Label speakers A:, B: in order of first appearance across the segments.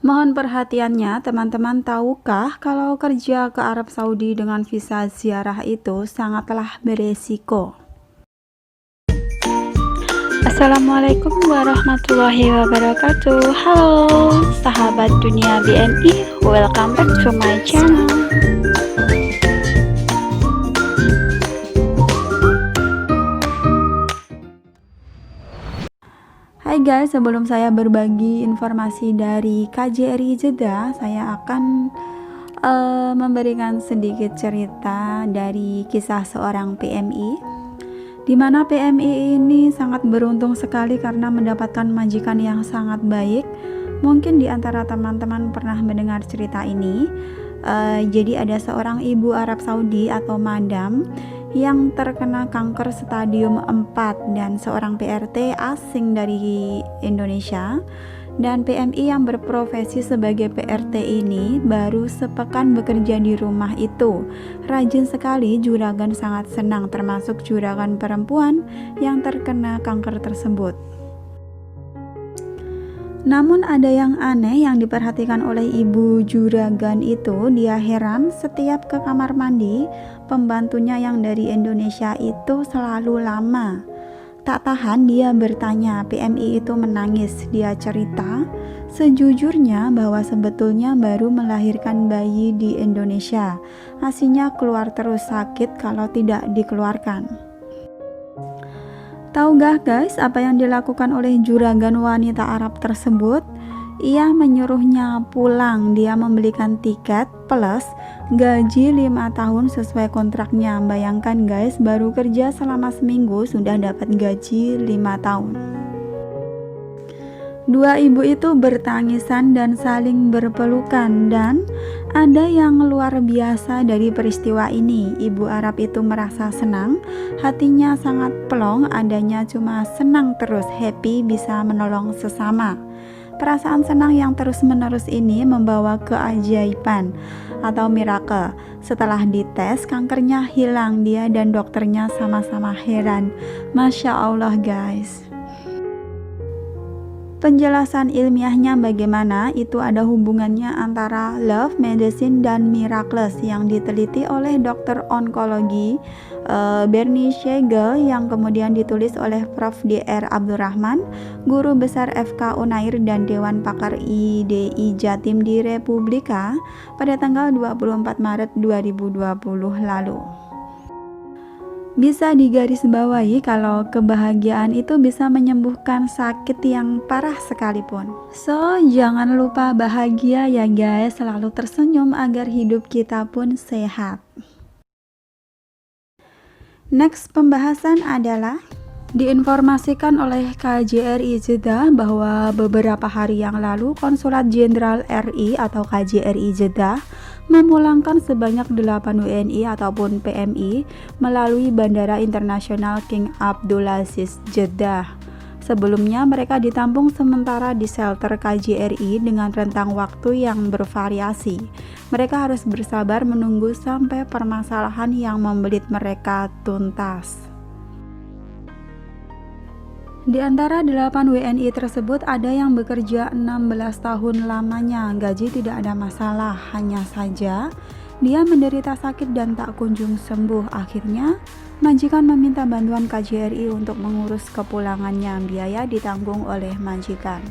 A: Mohon perhatiannya, teman-teman tahukah kalau kerja ke Arab Saudi dengan visa ziarah itu sangatlah beresiko? Assalamualaikum warahmatullahi wabarakatuh. Halo, sahabat dunia BNI, welcome back to my channel. Hai guys, sebelum saya berbagi informasi dari KJRI Jeddah, saya akan memberikan sedikit cerita dari kisah seorang PMI, di mana PMI ini sangat beruntung sekali karena mendapatkan majikan yang sangat baik. Mungkin di antara teman-teman pernah mendengar cerita ini. Jadi ada seorang ibu Arab Saudi atau madam yang terkena kanker stadium 4 dan seorang PRT asing dari Indonesia dan PMI yang berprofesi sebagai PRT ini baru sepekan bekerja di rumah itu. Rajin sekali, juragan sangat senang, termasuk juragan perempuan yang terkena kanker tersebut. Namun ada yang aneh yang diperhatikan oleh ibu juragan itu. Dia heran setiap ke kamar mandi, pembantunya yang dari Indonesia itu selalu lama. Tak tahan dia bertanya, PMI itu menangis. Dia cerita sejujurnya bahwa sebetulnya baru melahirkan bayi di Indonesia. Asinya keluar terus, sakit kalau tidak dikeluarkan. Tahu gak guys apa yang dilakukan oleh juragan wanita Arab tersebut? Ia menyuruhnya pulang. Dia membelikan tiket plus gaji 5 tahun sesuai kontraknya. Bayangkan guys, baru kerja selama seminggu sudah dapat gaji 5 tahun. Dua ibu itu bertangisan dan saling berpelukan, dan ada yang luar biasa dari peristiwa ini. Ibu Arab itu merasa senang, hatinya sangat plong, adanya cuma senang terus, happy bisa menolong sesama. Perasaan senang yang terus-menerus ini membawa keajaiban atau miracle. Setelah dites, kankernya hilang. Dia dan dokternya sama-sama heran. Masya Allah guys. Penjelasan ilmiahnya bagaimana? Itu ada hubungannya antara love, medicine, dan miracles yang diteliti oleh dokter onkologi Bernie Siegel, yang kemudian ditulis oleh Prof. Dr. Abdurrahman, guru besar FK Unair dan Dewan Pakar IDI Jatim di Republika pada tanggal 24 Maret 2020 lalu. Bisa digarisbawahi kalau kebahagiaan itu bisa menyembuhkan sakit yang parah sekalipun. So, jangan lupa bahagia ya guys, selalu tersenyum agar hidup kita pun sehat. Next pembahasan adalah diinformasikan oleh KJRI Jeddah bahwa beberapa hari yang lalu Konsulat Jenderal RI atau KJRI Jeddah memulangkan sebanyak 8 WNI ataupun PMI melalui Bandara Internasional King Abdulaziz Jeddah. Sebelumnya mereka ditampung sementara di shelter KJRI dengan rentang waktu yang bervariasi. Mereka harus bersabar menunggu sampai permasalahan yang membelit mereka tuntas. Di antara 8 WNI tersebut ada yang bekerja 16 tahun lamanya, gaji tidak ada masalah, hanya saja dia menderita sakit dan tak kunjung sembuh. Akhirnya majikan meminta bantuan KJRI untuk mengurus kepulangannya, biaya ditanggung oleh majikan.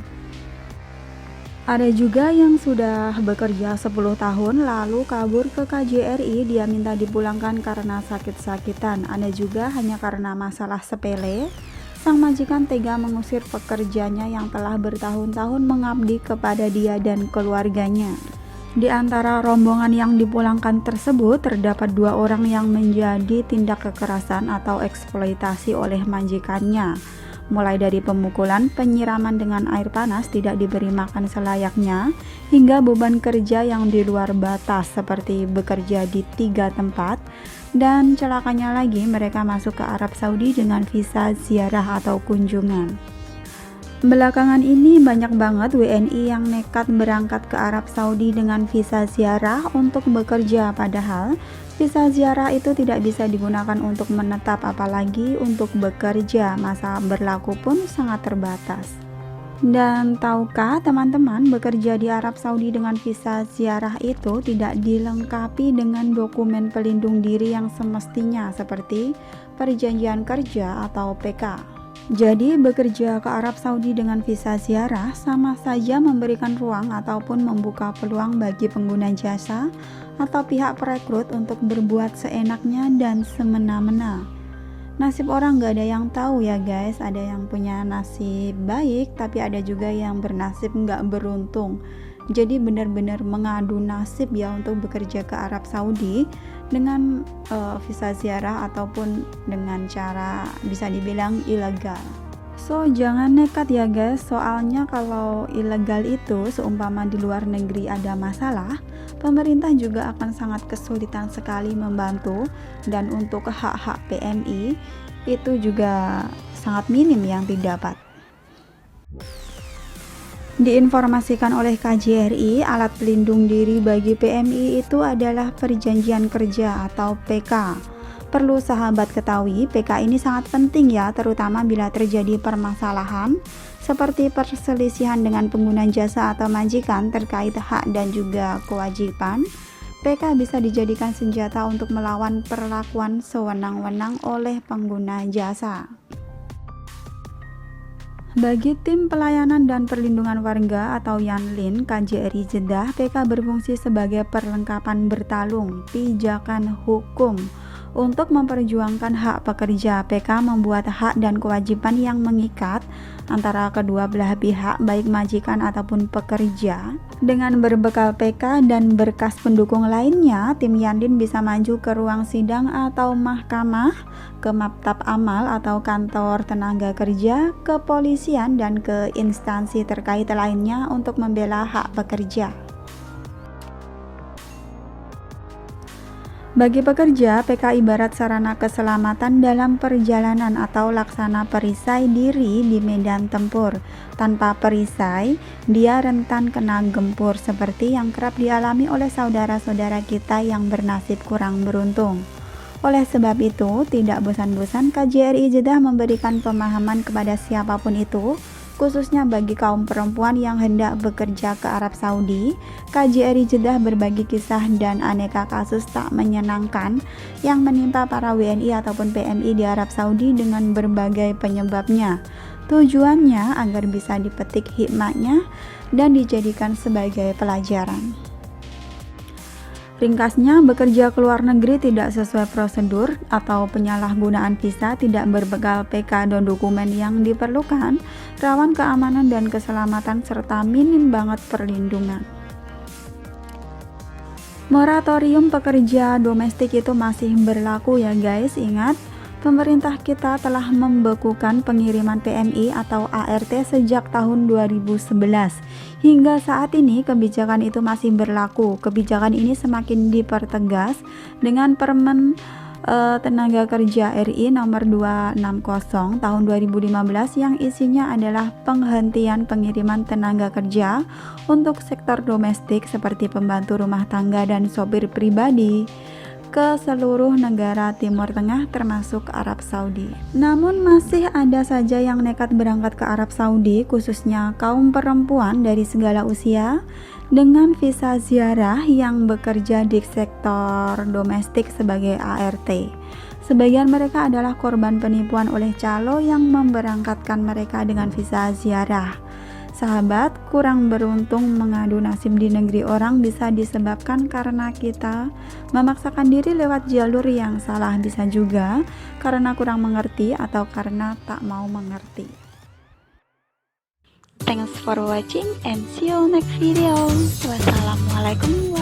A: Ada juga yang sudah bekerja 10 tahun lalu kabur ke KJRI, dia minta dipulangkan karena sakit-sakitan. Ada juga hanya karena masalah sepele. Sang majikan tega mengusir pekerjanya yang telah bertahun-tahun mengabdi kepada dia dan keluarganya. Di antara rombongan yang dipulangkan tersebut, terdapat 2 orang yang menjadi tindak kekerasan atau eksploitasi oleh majikannya. Mulai dari pemukulan, penyiraman dengan air panas, tidak diberi makan selayaknya, hingga beban kerja yang di luar batas seperti bekerja di 3 tempat. Dan celakanya lagi, mereka masuk ke Arab Saudi dengan visa ziarah atau kunjungan. Belakangan ini banyak banget WNI yang nekat berangkat ke Arab Saudi dengan visa ziarah untuk bekerja, padahal visa ziarah itu tidak bisa digunakan untuk menetap, apalagi untuk bekerja. Masa berlaku pun sangat terbatas. Dan tahukah teman-teman, bekerja di Arab Saudi dengan visa ziarah itu tidak dilengkapi dengan dokumen pelindung diri yang semestinya seperti perjanjian kerja atau PK. Jadi bekerja ke Arab Saudi dengan visa ziarah sama saja memberikan ruang ataupun membuka peluang bagi pengguna jasa atau pihak perekrut untuk berbuat seenaknya dan semena-mena. Nasib orang gak ada yang tahu ya guys, ada yang punya nasib baik tapi ada juga yang bernasib gak beruntung. Jadi benar-benar mengadu nasib ya untuk bekerja ke Arab Saudi dengan visa ziarah ataupun dengan cara bisa dibilang ilegal. So jangan nekat ya guys, soalnya kalau ilegal itu seumpama di luar negeri ada masalah, pemerintah juga akan sangat kesulitan sekali membantu, dan untuk hak-hak PMI itu juga sangat minim yang didapat. Diinformasikan oleh KJRI, alat pelindung diri bagi PMI itu adalah perjanjian kerja atau PK. Perlu sahabat ketahui, PK ini sangat penting ya, terutama bila terjadi permasalahan seperti perselisihan dengan pengguna jasa atau majikan terkait hak dan juga kewajiban. PK bisa dijadikan senjata untuk melawan perlakuan sewenang-wenang oleh pengguna jasa. Bagi tim pelayanan dan perlindungan warga atau Yanlin KJRI Jeddah, PK berfungsi sebagai perlengkapan bertalung pijakan hukum. Untuk memperjuangkan hak pekerja, PK membuat hak dan kewajiban yang mengikat antara kedua belah pihak, baik majikan ataupun pekerja. Dengan berbekal PK dan berkas pendukung lainnya, tim Yanlin bisa maju ke ruang sidang atau mahkamah, ke maktab amal atau kantor tenaga kerja, kepolisian, dan ke instansi terkait lainnya untuk membela hak pekerja. Bagi pekerja, PK ibarat sarana keselamatan dalam perjalanan atau laksana perisai diri di medan tempur. Tanpa perisai, dia rentan kena gempur seperti yang kerap dialami oleh saudara-saudara kita yang bernasib kurang beruntung. Oleh sebab itu, tidak bosan-bosan KJRI Jeddah memberikan pemahaman kepada siapapun itu, khususnya bagi kaum perempuan yang hendak bekerja ke Arab Saudi. KJRI Jeddah berbagi kisah dan aneka kasus tak menyenangkan yang menimpa para WNI ataupun PMI di Arab Saudi dengan berbagai penyebabnya. Tujuannya agar bisa dipetik hikmahnya dan dijadikan sebagai pelajaran. Ringkasnya, bekerja ke luar negeri tidak sesuai prosedur atau penyalahgunaan visa, tidak berbekal PK dan dokumen yang diperlukan, rawan keamanan dan keselamatan, serta minim banget perlindungan. Moratorium pekerja domestik itu masih berlaku ya guys. Ingat, pemerintah kita telah membekukan pengiriman PMI atau ART sejak tahun 2011. Hingga saat ini kebijakan itu masih berlaku. Kebijakan ini semakin dipertegas dengan Permen Tenaga Kerja RI nomor 260 tahun 2015 yang isinya adalah penghentian pengiriman tenaga kerja untuk sektor domestik seperti pembantu rumah tangga dan sopir pribadi ke seluruh negara Timur Tengah termasuk Arab Saudi. Namun masih ada saja yang nekat berangkat ke Arab Saudi, khususnya kaum perempuan dari segala usia dengan visa ziarah yang bekerja di sektor domestik sebagai ART. Sebagian mereka adalah korban penipuan oleh calo yang memberangkatkan mereka dengan visa ziarah. Sahabat, kurang beruntung mengadu nasib di negeri orang bisa disebabkan karena kita memaksakan diri lewat jalur yang salah, bisa juga karena kurang mengerti atau karena tak mau mengerti. Thanks for watching and see you next video. Wassalamualaikum